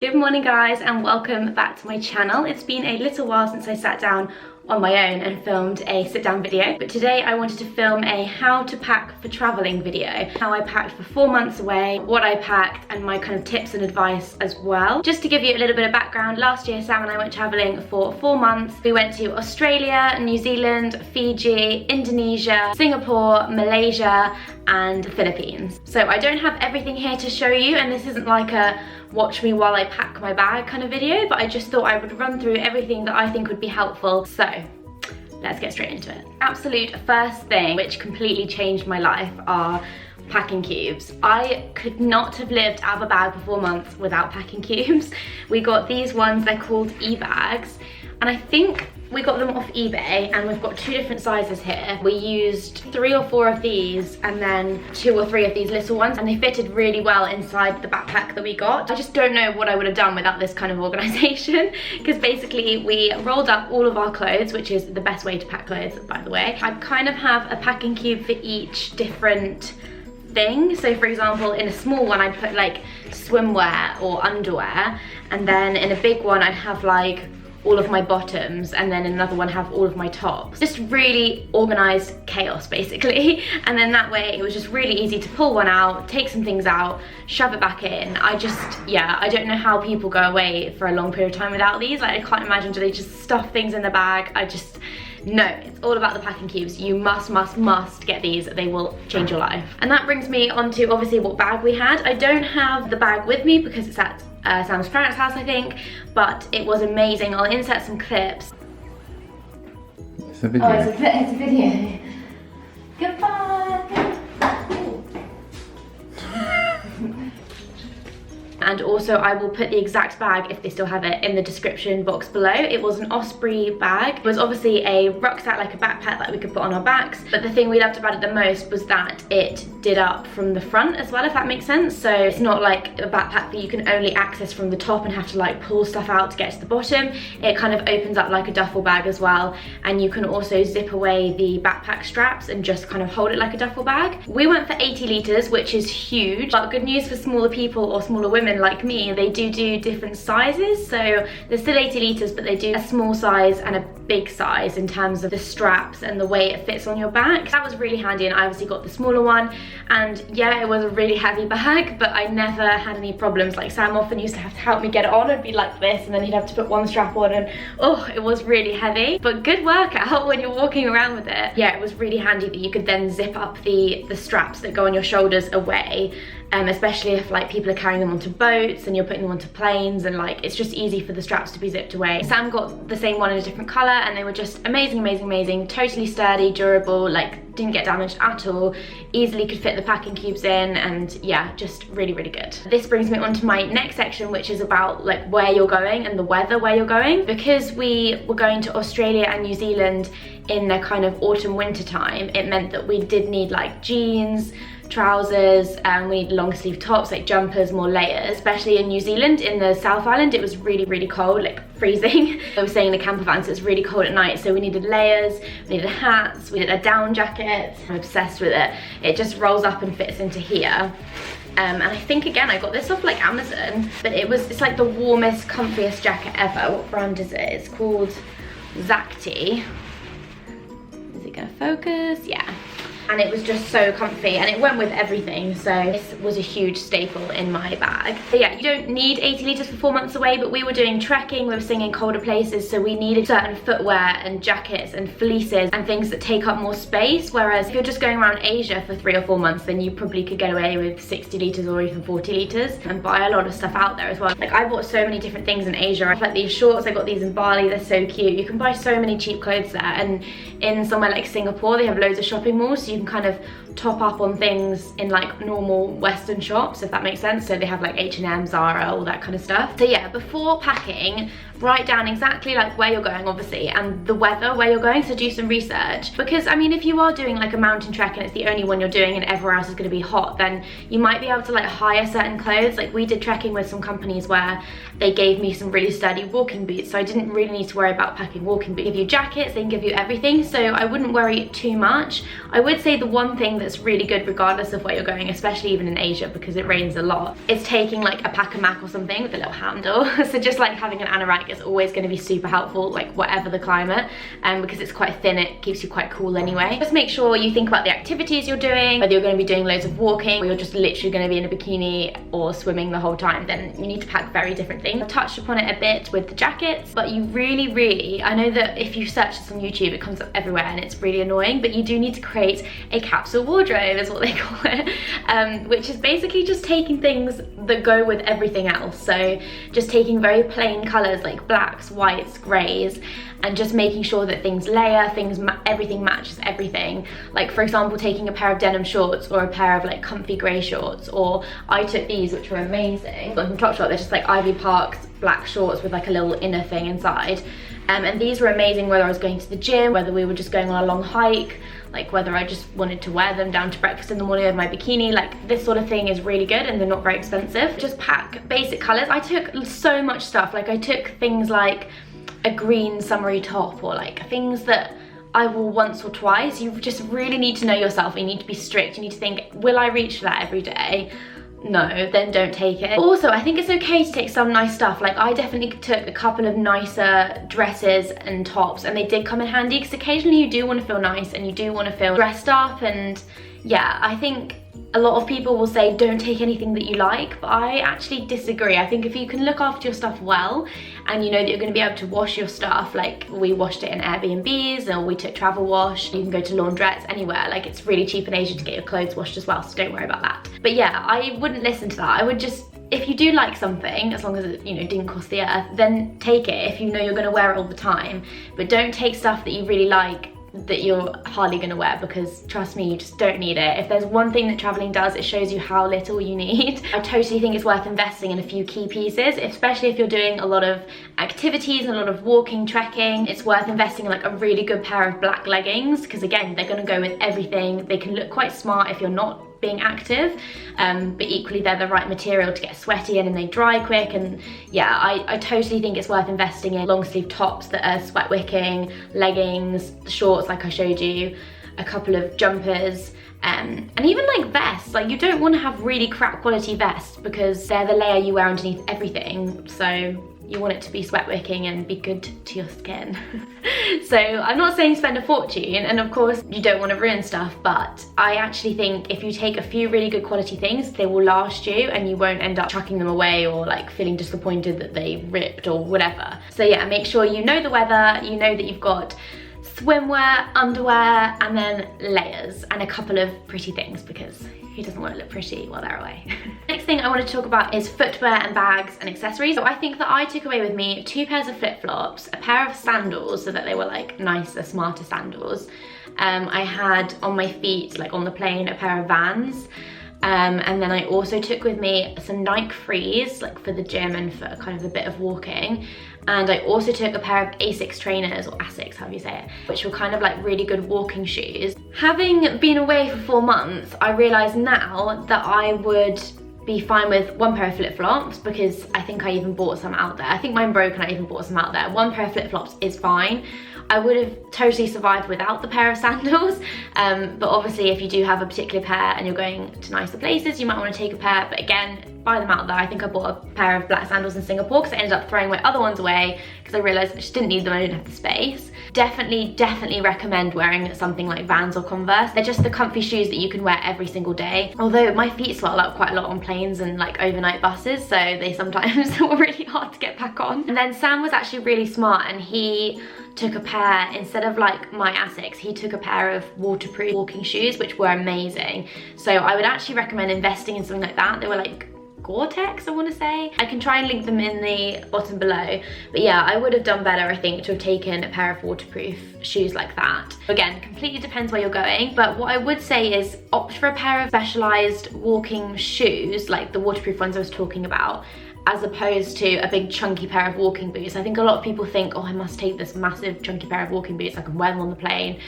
Good morning guys and welcome back to my channel. It's been a little while since I sat down on my own and filmed a sit down video, but today I wanted to film a how to pack for traveling video. How I packed for 4 months away, what I packed and my kind of tips and advice as well. Just to give you a little bit of background, last year Sam and I went traveling for 4 months. We went to Australia, New Zealand, Fiji, Indonesia, Singapore, Malaysia and the Philippines. So I don't have everything here to show you, and this isn't like a watch me while I pack my bag kind of video, but I just thought I would run through everything that I think would be helpful. So let's get straight into it. Absolute first thing which completely changed my life are packing cubes. I could not have lived out of a bag for 4 months without packing cubes. We got these ones, they're called e-bags, and I think we got them off eBay, and we've got 2 different sizes here. We used 3 or 4 of these and then 2 or 3 of these little ones, and they fitted really well inside the backpack that we got. I just don't know what I would have done without this kind of organization, because basically we rolled up all of our clothes, which is the best way to pack clothes, by the way. I kind of have a packing cube for each different thing. So for example, in a small one I'd put like swimwear or underwear, and then in a big one I'd have like all of my bottoms, and then in another one have all of my tops. Just really organized chaos basically. And then that way it was just really easy to pull one out, take some things out, shove it back in. I don't know how people go away for a long period of time without these. Like, I can't imagine, do they just stuff things in the bag? No, it's all about the packing cubes. You must get these. They will change your life. And that brings me on to obviously what bag we had. I don't have the bag with me because it's at Sam's parents' house, I think, but it was amazing. I'll insert some clips. It's a video. Oh, it's a video. Goodbye. And also I will put the exact bag, if they still have it, in the description box below. It was an Osprey bag. It was obviously a rucksack, like a backpack that we could put on our backs, but the thing we loved about it the most was that it did up from the front as well, if that makes sense. So it's not like a backpack that you can only access from the top and have to like pull stuff out to get to the bottom. It kind of opens up like a duffel bag as well, and you can also zip away the backpack straps and just kind of hold it like a duffel bag. We went for 80 litres, which is huge, but good news for smaller people or smaller women like me, they do different sizes. So there's still 80 litres, but they do a small size and a big size in terms of the straps and the way it fits on your back. That was really handy, and I obviously got the smaller one. And yeah, it was a really heavy bag, but I never had any problems. Like, Sam often used to have to help me get it on. It'd be like this, and then he'd have to put one strap on, and oh, it was really heavy, but good workout when you're walking around with it. Yeah, it was really handy that you could then zip up the straps that go on your shoulders away, especially if like people are carrying them onto boats and you're putting them onto planes, and like it's just easy for the straps to be zipped away. Sam got the same one in a different colour, and they were just amazing, totally sturdy, durable, like didn't get damaged at all, easily could fit the packing cubes in, and yeah, just really good. This brings me on to my next section, which is about like where you're going and the weather where you're going. Because we were going to Australia and New Zealand in the kind of autumn winter time, it meant that we did need like jeans, trousers, and we need long sleeve tops, like jumpers, more layers. Especially in New Zealand, in the South Island, it was really cold, like freezing. I was staying in a camper van, so it's really cold at night, so we needed layers, we needed hats, we needed a down jacket. I'm obsessed with it. It just rolls up and fits into here. And I think, again, I got this off like Amazon, but it's like the warmest, comfiest jacket ever. What brand is it? It's called Zacti. Is it gonna focus? Yeah. And it was just so comfy, and it went with everything, so this was a huge staple in my bag. So yeah, you don't need 80 litres for 4 months away, but we were doing trekking, we were staying in colder places, so we needed certain footwear and jackets and fleeces and things that take up more space, whereas if you're just going around Asia for 3 or 4 months, then you probably could get away with 60 litres or even 40 litres and buy a lot of stuff out there as well. Like, I bought so many different things in Asia. Like these shorts, I got these in Bali, they're so cute. You can buy so many cheap clothes there, and in somewhere like Singapore, they have loads of shopping malls, so you can kind of top up on things in like normal Western shops, if that makes sense. So they have like H&M, Zara, all that kind of stuff. So yeah, before packing, write down exactly like where you're going, obviously, and the weather where you're going. So do some research, because I mean, if you are doing like a mountain trek and it's the only one you're doing and everywhere else is going to be hot, then you might be able to like hire certain clothes. Like, we did trekking with some companies where they gave me some really sturdy walking boots, so I didn't really need to worry about packing walking boots. They give you jackets, they can give you everything, so I wouldn't worry too much. I would say say the one thing that's really good regardless of where you're going, especially even in Asia because it rains a lot, is taking like a pack of Mac or something with a little handle. So just like having an anorak is always going to be super helpful, like whatever the climate, because it's quite thin, it keeps you quite cool anyway. Just make sure you think about the activities you're doing, whether you're going to be doing loads of walking or you're just literally going to be in a bikini or swimming the whole time, then you need to pack very different things. I've touched upon it a bit with the jackets, but you really, I know that if you search this on YouTube it comes up everywhere and it's really annoying, but you do need to create a capsule wardrobe is what they call it, which is basically just taking things that go with everything else. So just taking very plain colors like blacks, whites, grays, and just making sure that things layer, everything matches everything. Like for example, taking a pair of denim shorts or a pair of like comfy grey shorts, or I took these which were amazing, but from Topshop, they're just like Ivy Park's black shorts with like a little inner thing inside. And these were amazing whether I was going to the gym, whether we were just going on a long hike, like whether I just wanted to wear them down to breakfast in the morning with my bikini. Like this sort of thing is really good and they're not very expensive. Just pack basic colors. I took so much stuff. Like I took things like a green summery top, or like things that I wore once or twice. You just really need to know yourself. You need to be strict. You need to think, will I reach for that every day? No, then don't take it. Also, I think it's okay to take some nice stuff. Like I definitely took a couple of nicer dresses and tops, and they did come in handy because occasionally you do want to feel nice and you do want to feel dressed up. And yeah, I think a lot of people will say don't take anything that you like, but I actually disagree. I think if you can look after your stuff well and you know that you're going to be able to wash your stuff, like we washed it in Airbnbs or we took travel wash, you can go to laundrettes anywhere. Like it's really cheap in Asia to get your clothes washed as well, so don't worry about that. But yeah, I wouldn't listen to that. I would just, if you do like something, as long as it, you know, didn't cost the earth, then take it if you know you're going to wear it all the time. But don't take stuff that you really like that you're hardly going to wear, because trust me, you just don't need it. If there's one thing that traveling does, it shows you how little you need. I totally think it's worth investing in a few key pieces, especially if you're doing a lot of activities and a lot of walking, trekking. It's worth investing in like a really good pair of black leggings, because again, they're going to go with everything. They can look quite smart if you're not being active, but equally they're the right material to get sweaty in and they dry quick. And yeah, I totally think it's worth investing in long sleeve tops that are sweat wicking, leggings, shorts like I showed you, a couple of jumpers, and even like vests. Like you don't want to have really crap quality vests because they're the layer you wear underneath everything, so you want it to be sweat wicking and be good to your skin. So I'm not saying spend a fortune, and of course you don't want to ruin stuff, but I actually think if you take a few really good quality things, they will last you and you won't end up chucking them away or like feeling disappointed that they ripped or whatever. So yeah, make sure you know the weather, you know that you've got swimwear, underwear, and then layers and a couple of pretty things, because who doesn't want to look pretty while they're away? Next thing I want to talk about is footwear and bags and accessories. So I think that I took away with me 2 pairs of flip-flops, a pair of sandals so that they were like nicer, smarter sandals. I had on my feet, like on the plane, a pair of Vans. And then I also took with me some Nike Frees, like for the gym and for kind of a bit of walking. And I also took a pair of Asics trainers, or Asics, however you say it, which were kind of like really good walking shoes. Having been away for 4 months, I realised now that I would be fine with 1 pair of flip-flops, because I think I even bought some out there. I think mine broke and I even bought some out there. 1 pair of flip-flops is fine. I would have totally survived without the pair of sandals, but obviously if you do have a particular pair and you're going to nicer places, you might want to take a pair. But again, buy them out there. I think I bought a pair of black sandals in Singapore because I ended up throwing my other ones away because I realised I just didn't need them, I didn't have the space. Definitely recommend wearing something like Vans or Converse. They're just the comfy shoes that you can wear every single day. Although my feet swell up quite a lot on planes and like overnight buses, so they sometimes were really hard to get back on. And then Sam was actually really smart, and he took a pair, instead of like my Asics, he took a pair of waterproof walking shoes, which were amazing. So I would actually recommend investing in something like that. They were like Gore-Tex, I want to say. I can try and link them in the bottom below, but yeah, I would have done better, I think, to have taken a pair of waterproof shoes like that. Again, completely depends where you're going, but what I would say is opt for a pair of specialized walking shoes, like the waterproof ones I was talking about, as opposed to a big chunky pair of walking boots. I think a lot of people think, oh, I must take this massive chunky pair of walking boots, I can wear them on the plane.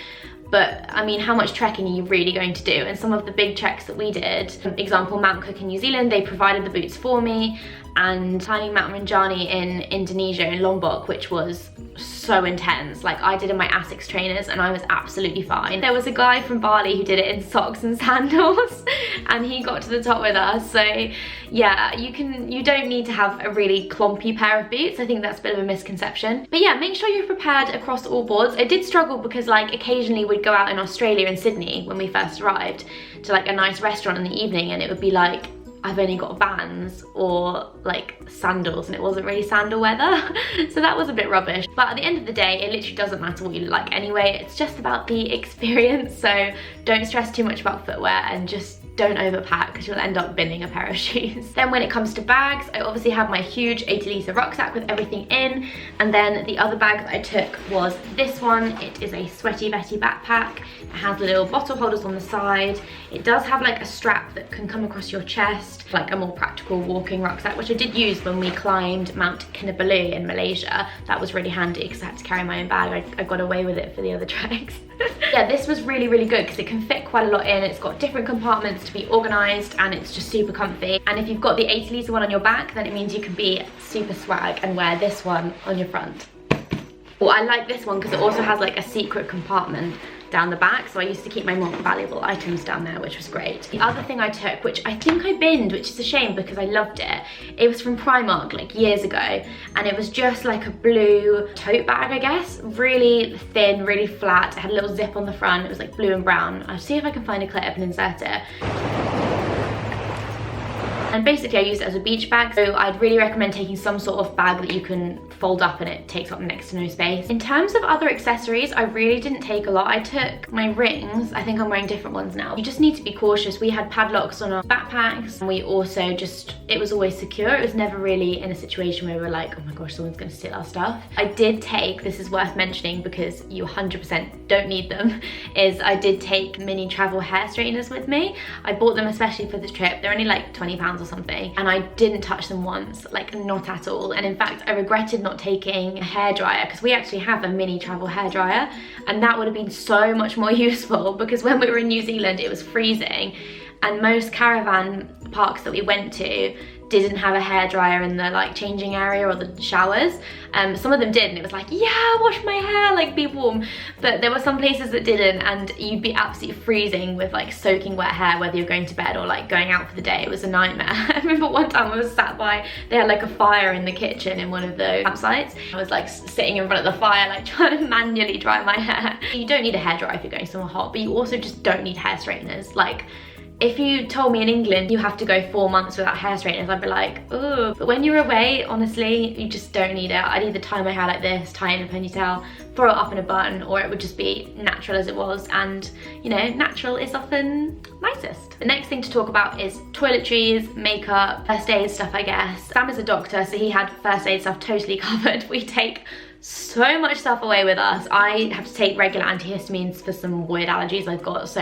But I mean, how much trekking are you really going to do? And some of the big treks that we did, example, Mount Cook in New Zealand, they provided the boots for me, and climbing Mount Rinjani in Indonesia, in Lombok, which was so intense. Like, I did in my Asics trainers and I was absolutely fine. There was a guy from Bali who did it in socks and sandals and he got to the top with us. So yeah, you don't need to have a really clumpy pair of boots. I think that's a bit of a misconception. But yeah, make sure you're prepared across all boards. I did struggle because like occasionally we'd go out in Australia and Sydney when we first arrived to like a nice restaurant in the evening, and it would be like, I've only got Vans or like sandals, and it wasn't really sandal weather. So that was a bit rubbish. But at the end of the day, it literally doesn't matter what you look like anyway. It's just about the experience. So don't stress too much about footwear and just don't overpack because you'll end up binning a pair of shoes. Then when it comes to bags, I obviously have my huge 80-litre rucksack with everything in, and then the other bag that I took was this one. It is a Sweaty Betty backpack. It has little bottle holders on the side. It does have like a strap that can come across your chest, like a more practical walking rucksack, which I did use when we climbed Mount Kinabalu in Malaysia. That was really handy because I had to carry my own bag. I got away with it for the other treks. Yeah, this was really, really good because it can fit quite a lot in. It's got different compartments to be organised and it's just super comfy. And if you've got the 80-litre one on your back, then it means you can be super swag and wear this one on your front. Well, I like this one because it also has like a secret compartment down the back, so I used to keep my more valuable items down there, which was great. The other thing I took, which I think I binned, which is a shame because I loved it, it was from Primark like years ago, and it was just like a blue tote bag, I guess. Really thin, really flat. It had a little zip on the front. It was like blue and brown. I'll see if I can find a clip and insert it. And basically I used it as a beach bag, so I'd really recommend taking some sort of bag that you can fold up and it takes up next to no space. In terms of other accessories, I really didn't take a lot. I took my rings. I think I'm wearing different ones now. You just need to be cautious. We had padlocks on our backpacks, and we also just, it was always secure. It was never really in a situation where we were like, oh my gosh, someone's gonna steal our stuff. I did take, this is worth mentioning because you 100% don't need them, is I did take mini travel hair straighteners with me. I bought them especially for this trip. They're only like £20 or something, and I didn't touch them once, like not at all. And in fact, I regretted not taking a hairdryer because we actually have a mini travel hairdryer, and that would have been so much more useful because when we were in New Zealand it was freezing, and most caravan parks that we went to didn't have a hairdryer in the like changing area or the showers. Some of them did, and it was like, yeah, wash my hair, like be warm. But there were some places that didn't, and you'd be absolutely freezing with like soaking wet hair, whether you're going to bed or like going out for the day. It was a nightmare. I remember one time I was sat by, they had like a fire in the kitchen in one of the campsites. I was like sitting in front of the fire, like trying to manually dry my hair. You don't need a hairdryer if you're going somewhere hot, but you also just don't need hair straighteners. Like, if you told me in England you have to go 4 months without hair straighteners, I'd be like, oh. But when you're away, honestly, you just don't need it. I'd either tie my hair like this, tie it in a ponytail, throw it up in a bun, or it would just be natural as it was. And you know, natural is often nicest. The next thing to talk about is toiletries, makeup, first aid stuff, I guess. Sam is a doctor, so he had first aid stuff totally covered. We take so much stuff away with us. I have to take regular antihistamines for some weird allergies I've got, so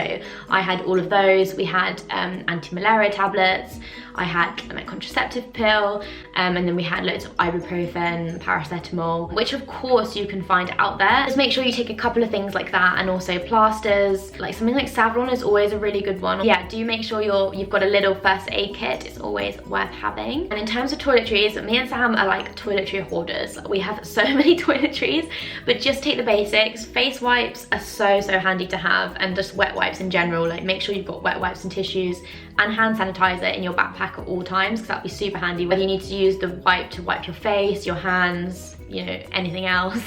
I had all of those. We had anti-malaria tablets, I had my contraceptive pill, and then we had loads of ibuprofen, paracetamol, which of course you can find out there. Just make sure you take a couple of things like that, and also plasters. Like something like Savlon is always a really good one. Yeah, do make sure you've got a little first aid kit. It's always worth having. And in terms of toiletries, me and Sam are like toiletry hoarders. We have so many toiletries, but just take the basics. Face wipes are so handy to have, and just wet wipes in general. Like make sure you've got wet wipes and tissues and hand sanitizer in your backpack at all times, because that'd be super handy, whether you need to use the wipe to wipe your face, your hands, you know, anything else.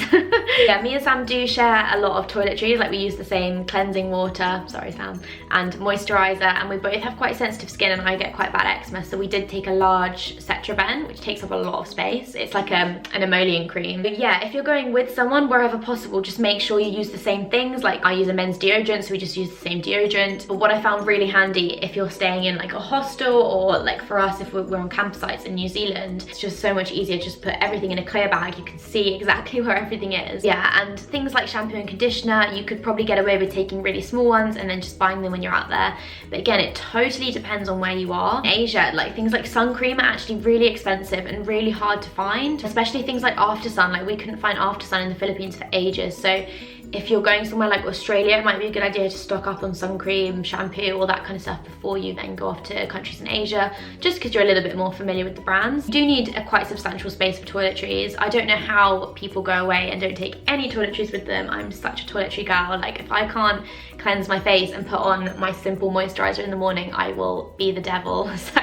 Yeah, me and Sam do share a lot of toiletries. Like we use the same cleansing water, sorry Sam, and moisturizer, and we both have quite sensitive skin and I get quite bad eczema, so we did take a large Cetraben, which takes up a lot of space. It's like an emollient cream. But yeah, if you're going with someone, wherever possible, just make sure you use the same things. Like I use a men's deodorant, so we just use the same deodorant. But what I found really handy if you're staying in like a hostel, or like for us if we're on campsites in New Zealand, it's just so much easier. Just put everything in a clear bag. You can see exactly where everything is. Yeah, and things like shampoo and conditioner, you could probably get away with taking really small ones and then just buying them when you're out there. But again, it totally depends on where you are. In Asia, like things like sun cream are actually really expensive and really hard to find, especially things like after sun. Like we couldn't find after sun in the Philippines for ages. So if you're going somewhere like Australia, it might be a good idea to stock up on sun cream, shampoo, all that kind of stuff before you then go off to countries in Asia, just because you're a little bit more familiar with the brands. You do need a quite substantial space for toiletries. I don't know how people go away and don't take any toiletries with them. I'm such a toiletry gal. Like, if I can't cleanse my face and put on my simple moisturizer in the morning, I will be the devil. So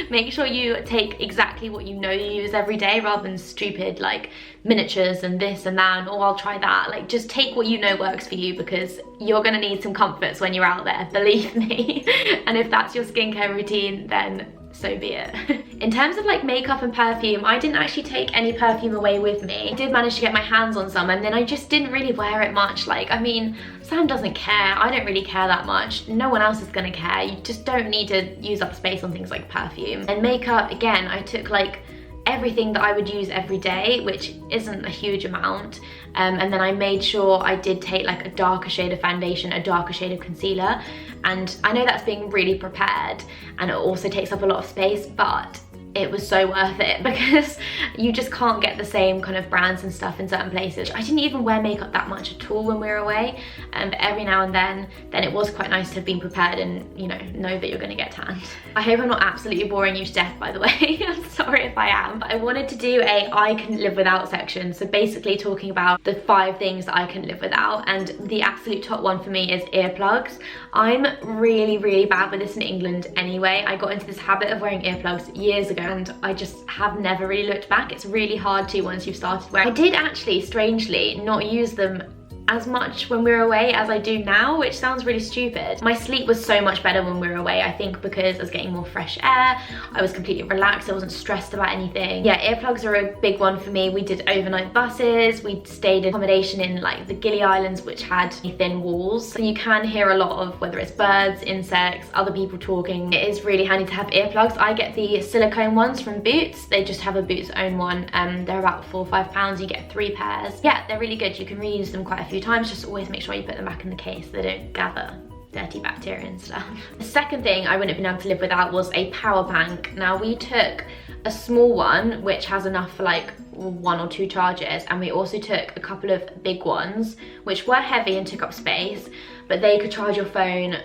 make sure you take exactly what you know you use every day, rather than stupid like miniatures and this and that, and oh, I'll try that. Like, just take what you know works for you, because you're gonna need some comforts when you're out there, believe me. And if that's your skincare routine, then so be it. In terms of like makeup and perfume, I didn't actually take any perfume away with me. I did manage to get my hands on some, and then I just didn't really wear it much. Like, I mean, Sam doesn't care, I don't really care that much, no one else is gonna care. You just don't need to use up space on things like perfume. And makeup, again, I took like everything that I would use every day, which isn't a huge amount, and then I made sure I did take like a darker shade of foundation, a darker shade of concealer. And I know that's being really prepared, and it also takes up a lot of space, but it was so worth it, because you just can't get the same kind of brands and stuff in certain places. I didn't even wear makeup that much at all when we were away, but every now and then it was quite nice to have been prepared and, you know that you're gonna get tanned. I hope I'm not absolutely boring you to death, by the way. I'm sorry if I am, but I wanted to do a I can live without section. So basically talking about the 5 things that I can live without, and the absolute top one for me is earplugs. I'm really, really bad with this in England anyway. I got into this habit of wearing earplugs years ago, and I just have never really looked back. It's really hard to once you've started wearing. I did actually, strangely, not use them as much when we were away as I do now, which sounds really stupid. My sleep was so much better when we were away, I think because I was getting more fresh air, I was completely relaxed, I wasn't stressed about anything. Yeah, earplugs are a big one for me. We did overnight buses, we stayed in accommodation in like the Gili Islands, which had thin walls, so you can hear a lot of whether it's birds, insects, other people talking. It is really handy to have earplugs. I get the silicone ones from Boots. They just have a Boots own one. They're about £4 or £5. You get 3 pairs. Yeah, they're really good. You can reuse them quite a few times. Just always make sure you put them back in the case so they don't gather dirty bacteria and stuff. The second thing I wouldn't have been able to live without was a power bank. Now, we took a small one which has enough for like 1 or 2 charges, and we also took a couple of big ones which were heavy and took up space, but they could charge your phone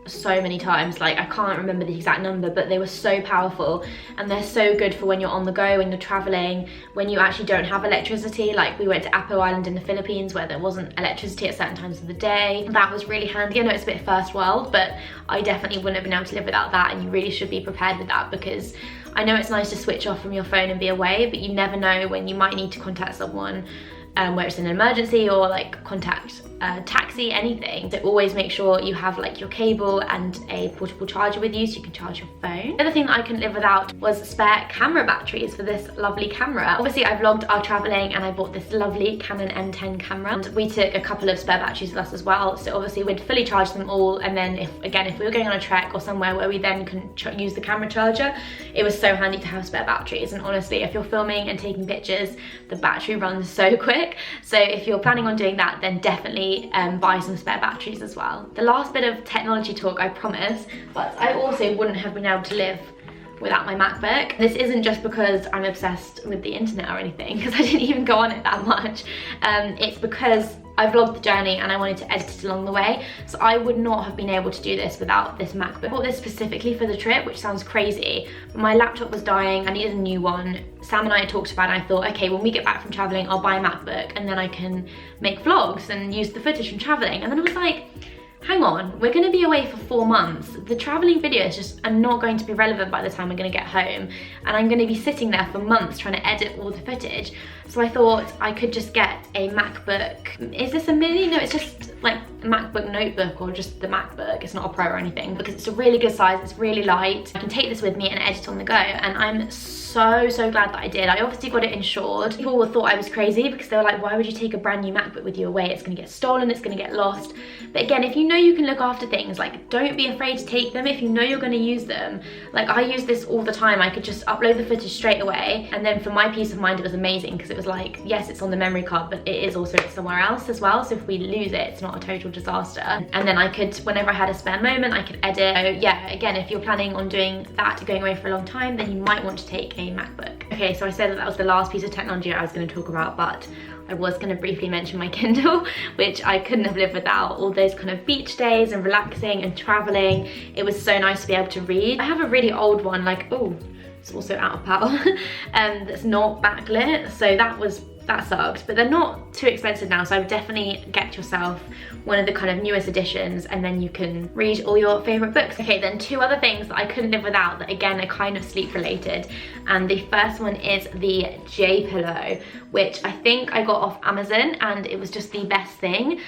so many times. Like, I can't remember the exact number, but they were so powerful, and they're so good for when you're on the go, when you're traveling, when you actually don't have electricity. Like, we went to Apo Island in the Philippines where there wasn't electricity at certain times of the day. That was really handy. I know it's a bit first world, but I definitely wouldn't have been able to live without that, and you really should be prepared with that, because I know it's nice to switch off from your phone and be away, but you never know when you might need to contact someone, where it's an emergency, or like contact a taxi, anything. So always make sure you have like your cable and a portable charger with you so you can charge your phone. The other thing that I couldn't live without was spare camera batteries for this lovely camera. Obviously, I vlogged our traveling and I bought this lovely Canon M10 camera, and we took a couple of spare batteries with us as well. So obviously we'd fully charge them all, and then if we were going on a trek or somewhere where we then can use the camera charger, it was so handy to have spare batteries. And honestly, if you're filming and taking pictures, the battery runs so quick. So if you're planning on doing that, then definitely buy some spare batteries as well. The last bit of technology talk, I promise, but I also wouldn't have been able to live without my MacBook. This isn't just because I'm obsessed with the internet or anything, because I didn't even go on it that much. It's because I vlogged the journey and I wanted to edit it along the way, so I would not have been able to do this without this MacBook. I bought this specifically for the trip, which sounds crazy, but my laptop was dying, I needed a new one. Sam and I talked about it, and I thought, okay, when we get back from traveling, I'll buy a MacBook and then I can make vlogs and use the footage from traveling. And then I was like, hang on, we're going to be away for 4 months. The traveling videos just are not going to be relevant by the time we're going to get home, and I'm going to be sitting there for months trying to edit all the footage. So I thought I could just get a MacBook. Is this a mini? No, it's just like a MacBook notebook, or just the MacBook. It's not a Pro or anything, because it's a really good size, it's really light. I can take this with me and edit on the go, and I'm so glad that I did. I obviously got it insured. People thought I was crazy because they were like, why would you take a brand new MacBook with you away? It's gonna get stolen, it's gonna get lost. But again, if you know you can look after things, like, don't be afraid to take them if you know you're gonna use them. Like, I use this all the time. I could just upload the footage straight away, and then for my peace of mind, it was amazing, because it was like, yes, it's on the memory card, but it is also somewhere else as well, so if we lose it, it's not a total disaster. And then I could, whenever I had a spare moment, I could edit. So yeah, again, if you're planning on doing that, going away for a long time, then you might want to take a MacBook. Okay, so I said that was the last piece of technology I was going to talk about, but I was going to briefly mention my Kindle, which I couldn't have lived without. All those kind of beach days and relaxing and traveling, it was so nice to be able to read. I have a really old one, like, oh, it's also out of power, that's not backlit, so that sucked, but they're not too expensive now, so I would definitely get yourself one of the kind of newest editions, and then you can read all your favorite books. Okay, then 2 other things that I couldn't live without that again are kind of sleep related, and the first one is the J pillow, which I think I got off Amazon, and it was just the best thing.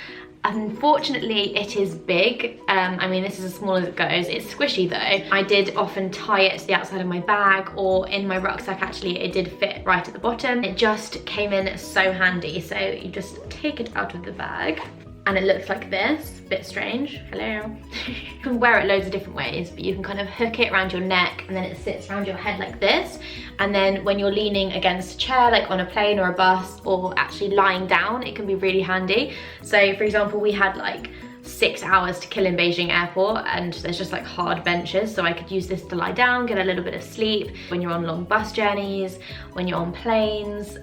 Unfortunately, it is big. I mean, this is as small as it goes. It's squishy though. I did often tie it to the outside of my bag or in my rucksack. Actually, it did fit right at the bottom. It just came in so handy. So you just take it out of the bag and it looks like this. Bit strange. Hello. You can wear it loads of different ways, but you can kind of hook it around your neck and then it sits around your head like this. And then when you're leaning against a chair, like on a plane or a bus, or actually lying down, it can be really handy. So for example, we had like 6 hours to kill in Beijing airport, and there's just like hard benches, so I could use this to lie down, get a little bit of sleep when you're on long bus journeys, when you're on planes,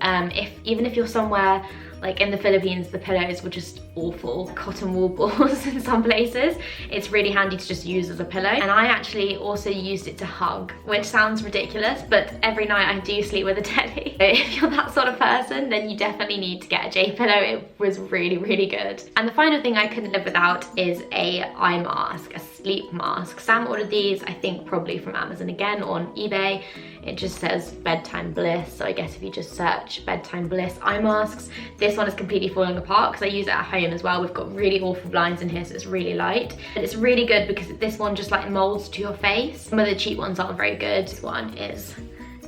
even if you're somewhere like in the Philippines, the pillows were just awful. Cotton wool balls in some places. It's really handy to just use as a pillow. And I actually also used it to hug, which sounds ridiculous, but every night I do sleep with a teddy. So if you're that sort of person, then you definitely need to get a J pillow. It was really, really good. And the final thing I couldn't live without is a eye mask, a sleep mask. Sam ordered these, I think probably from Amazon again, or on eBay. It just says bedtime bliss, so I guess if you just search bedtime bliss eye masks. This one is completely falling apart because I use it at home as well. We've got really awful blinds in here, so it's really light. But it's really good because this one just like molds to your face. Some of the cheap ones aren't very good. This one is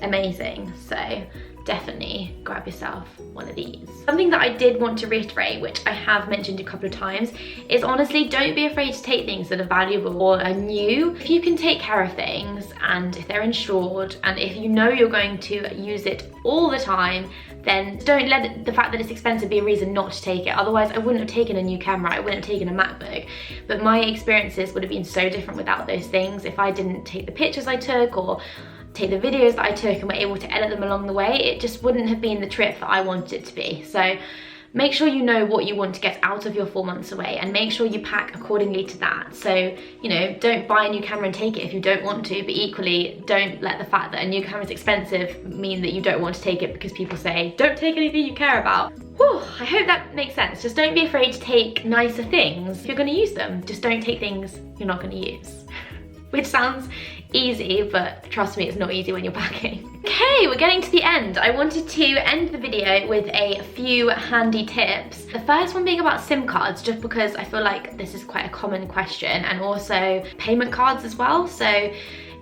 amazing, so definitely grab yourself one of these. Something that I did want to reiterate, which I have mentioned a couple of times, is honestly don't be afraid to take things that are valuable or are new. If you can take care of things and if they're insured and if you know you're going to use it all the time, then don't let the fact that it's expensive be a reason not to take it. Otherwise, I wouldn't have taken a new camera, I wouldn't have taken a MacBook. But my experiences would have been so different without those things. If I didn't take the pictures I took or take the videos that I took and were able to edit them along the way, it just wouldn't have been the trip that I wanted it to be. So make sure you know what you want to get out of your 4 months away and make sure you pack accordingly to that. So, you know, don't buy a new camera and take it if you don't want to, but equally don't let the fact that a new camera is expensive mean that you don't want to take it because people say, don't take anything you care about. Whew, I hope that makes sense. Just don't be afraid to take nicer things if you're going to use them. Just don't take things you're not going to use. Which sounds easy, but trust me, it's not easy when you're packing. Okay, we're getting to the end. I wanted to end the video with a few handy tips. The first one being about SIM cards, just because I feel like this is quite a common question, and also payment cards as well. So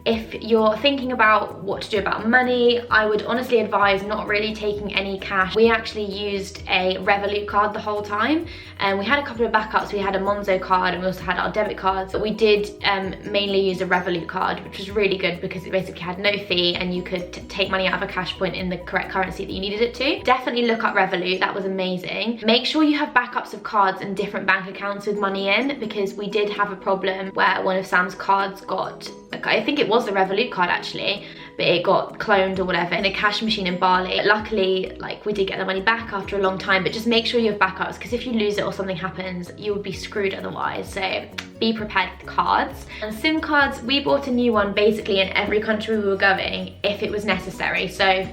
if you're thinking about what to do about money, I would honestly advise not really taking any cash. We actually used a Revolut card the whole time, and we had a couple of backups. We had a Monzo card and we also had our debit cards, but we did mainly use a Revolut card, which was really good because it basically had no fee and you could take money out of a cash point in the correct currency that you needed it to. Definitely look up Revolut, that was amazing. Make sure you have backups of cards and different bank accounts with money in, because we did have a problem where one of Sam's cards got, I think it was the Revolut card actually, but it got cloned or whatever in a cash machine in Bali. But luckily, like, we did get the money back after a long time, but just make sure you have backups, because if you lose it or something happens, you would be screwed otherwise. So be prepared with cards. And SIM cards, we bought a new one basically in every country we were going if it was necessary. So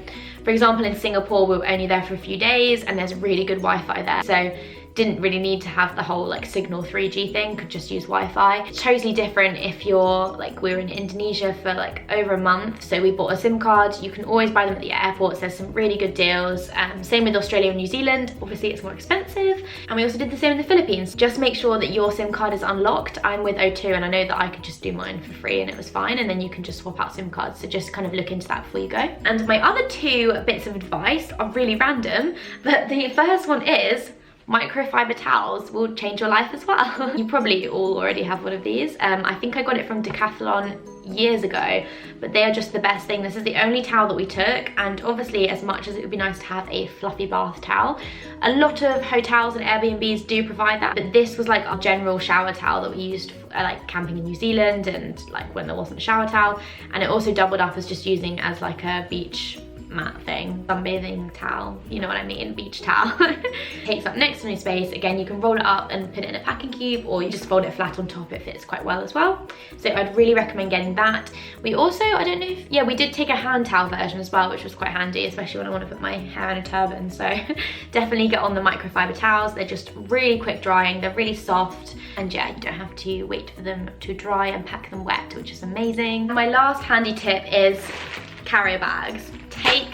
for example, in Singapore, we were only there for a few days and there's really good Wi-Fi there. So didn't really need to have the whole like Signal 3G thing, could just use Wi-Fi. It's totally different if you're like, we were in Indonesia for like over a month, so we bought a SIM card. You can always buy them at the airports, there's some really good deals. Same with Australia and New Zealand, obviously it's more expensive. And we also did the same in the Philippines. Just make sure that your SIM card is unlocked. I'm with O2 and I know that I could just do mine for free and it was fine, and then you can just swap out SIM cards, so just kind of look into that before you go. And my other 2 bits of advice are really random, but the first one is microfiber towels will change your life as well. You probably all already have one of these. I think I got it from Decathlon years ago, but they are just the best thing. This is the only towel that we took, and obviously as much as it would be nice to have a fluffy bath towel, a lot of hotels and Airbnbs do provide that, but this was like our general shower towel that we used for, like camping in New Zealand and like when there wasn't a shower towel, and it also doubled up as just using as like a beach mat thing, sunbathing towel, you know what I mean, beach towel. Takes up next to no space. Again, you can roll it up and put it in a packing cube, or you just fold it flat on top. It fits quite well as well. So I'd really recommend getting that. We also, I don't know if, yeah, we did take a hand towel version as well, which was quite handy, especially when I want to put my hair in a turban. So definitely get on the microfiber towels. They're just really quick drying, they're really soft, and yeah, you don't have to wait for them to dry and pack them wet, which is amazing. My last handy tip is carrier bags. Take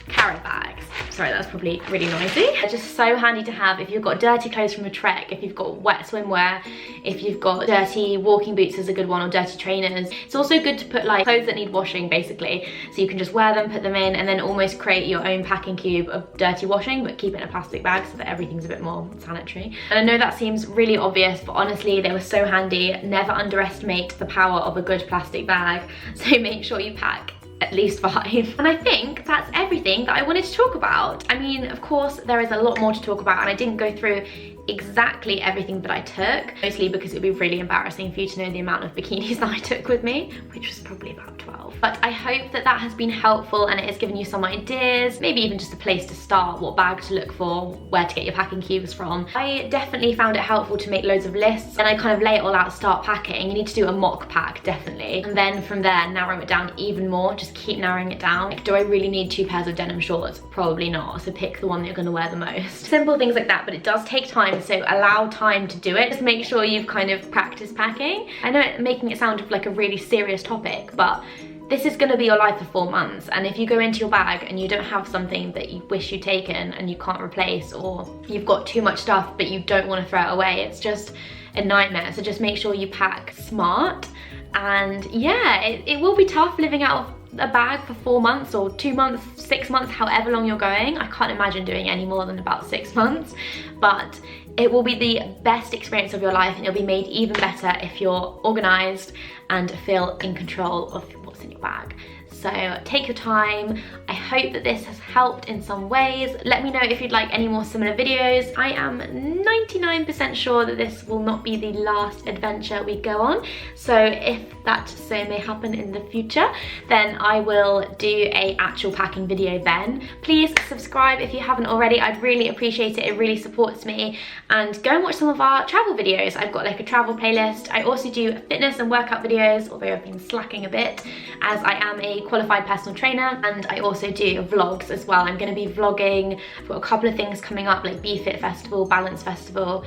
carrier bags. Sorry, that's probably really noisy. They're just so handy to have if you've got dirty clothes from a trek, if you've got wet swimwear, if you've got dirty walking boots is a good one, or dirty trainers. It's also good to put like clothes that need washing basically, so you can just wear them, put them in, and then almost create your own packing cube of dirty washing, but keep it in a plastic bag so that everything's a bit more sanitary. And I know that seems really obvious, but honestly they were so handy. Never underestimate the power of a good plastic bag, so make sure you pack at least 5. And I think that's everything that I wanted to talk about. I mean, of course, there is a lot more to talk about, and I didn't go through exactly everything that I took, mostly because it would be really embarrassing for you to know the amount of bikinis that I took with me, which was probably about 12. But I hope that that has been helpful and it has given you some ideas, maybe even just a place to start, what bag to look for, where to get your packing cubes from. I definitely found it helpful to make loads of lists, and I kind of lay it all out, start packing. You need to do a mock pack, definitely. And then from there, narrow it down even more, just keep narrowing it down. Like, do I really need 2 pairs of denim shorts? Probably not, so pick the one that you're gonna wear the most. Simple things like that, but it does take time, so allow time to do it. Just make sure you've kind of practiced packing. I know making it sound like a really serious topic, but this is going to be your life for 4 months, and if you go into your bag and you don't have something that you wish you'd taken and you can't replace, or you've got too much stuff but you don't want to throw it away, it's just a nightmare. So just make sure you pack smart. And yeah, it will be tough living out of a bag for 4 months or 2 months, 6 months, however long you're going. I can't imagine doing any more than about 6 months, but it will be the best experience of your life, and it'll be made even better if you're organized and feel in control of what's in your bag. So take your time. I hope that this has helped in some ways. Let me know if you'd like any more similar videos. I am 99% sure that this will not be the last adventure we go on. So if that so may happen in the future, then I will do an actual packing video then. Please subscribe if you haven't already. I'd really appreciate it. It really supports me. And go and watch some of our travel videos. I've got like a travel playlist. I also do fitness and workout videos, although I've been slacking a bit as I am a qualified personal trainer, and I also do vlogs as well. I'm going to be vlogging. I've got a couple of things coming up, like BeFit Festival, Balance Festival,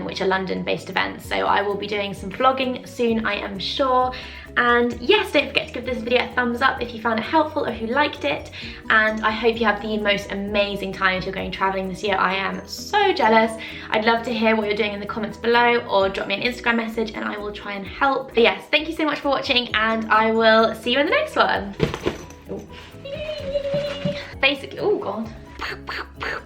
which are London-based events. So I will be doing some vlogging soon, I am sure. And yes, don't forget to give this video a thumbs up if you found it helpful or if you liked it. And I hope you have the most amazing time if you're going traveling this year. I am so jealous. I'd love to hear what you're doing in the comments below, or drop me an Instagram message and I will try and help. But yes, thank you so much for watching, and I will see you in the next one. Basically, oh god.